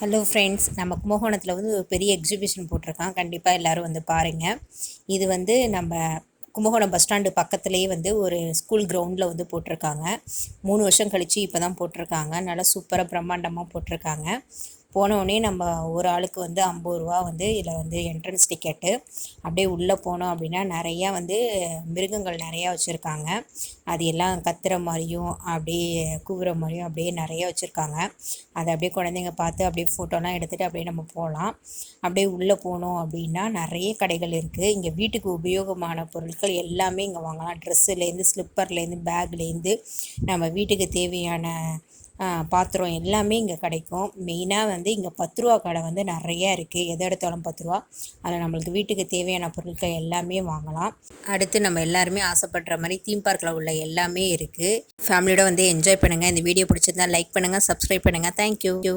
Hello friends, நம்ம கும்பகோணத்தில் வந்து ஒரு பெரிய எக்ஸிபிஷன் போட்டிருக்கான். கண்டிப்பாக எல்லோரும் வந்து பாருங்கள். இது வந்து நம்ம கும்பகோணம் பஸ் ஸ்டாண்டு பக்கத்துலேயே வந்து ஒரு ஸ்கூல் கிரவுண்டில் வந்து போட்டிருக்காங்க. 3 வருஷம் கழித்து இப்போ தான் போட்டிருக்காங்க. நல்லா சூப்பராக பிரம்மாண்டமாக போட்டிருக்காங்க. போனோடனே நம்ம ஒரு ஆளுக்கு வந்து 50 ரூபா வந்து இதில் வந்து என்ட்ரன்ஸ் டிக்கெட்டு. அப்படியே உள்ளே போனோம் அப்படின்னா நிறையா வந்து மிருகங்கள் நிறையா வச்சுருக்காங்க. அது எல்லாம் கத்துற மாதிரியும் அப்படியே கூவுற மாதிரியும் அப்படியே நிறைய வச்சுருக்காங்க. அதை அப்படியே குழந்தைங்க பார்த்து அப்படியே ஃபோட்டோலாம் எடுத்துகிட்டு அப்படியே நம்ம போகலாம். அப்படியே உள்ளே போனோம் அப்படின்னா நிறைய கடைகள் இருக்குது. இங்கே வீட்டுக்கு உபயோகமான பொருட்கள் எல்லாமே இங்கே வாங்கலாம். ட்ரெஸ்ஸுலேருந்து, ஸ்லிப்பர்லேருந்து, பேக்லேருந்து நம்ம வீட்டுக்கு தேவையான பாத்திரம் எல்லாமே இங்கே கிடைக்கும். மெயினாக வந்து இங்கே 10 ரூபா கடை வந்து நிறையா இருக்குது. எதை எடுத்தாலும் 10 ரூபா. அதில் நம்மளுக்கு வீட்டுக்கு தேவையான பொருட்கள் எல்லாமே வாங்கலாம். அடுத்து நம்ம எல்லாருமே ஆசைப்படுற மாதிரி தீம் பார்க்கில் உள்ள எல்லாமே இருக்குது. ஃபேமிலியோட வந்து என்ஜாய் பண்ணுங்கள். இந்த வீடியோ பிடிச்சிருந்தா லைக் பண்ணுங்கள், சப்ஸ்கிரைப் பண்ணுங்கள். தேங்க்யூ.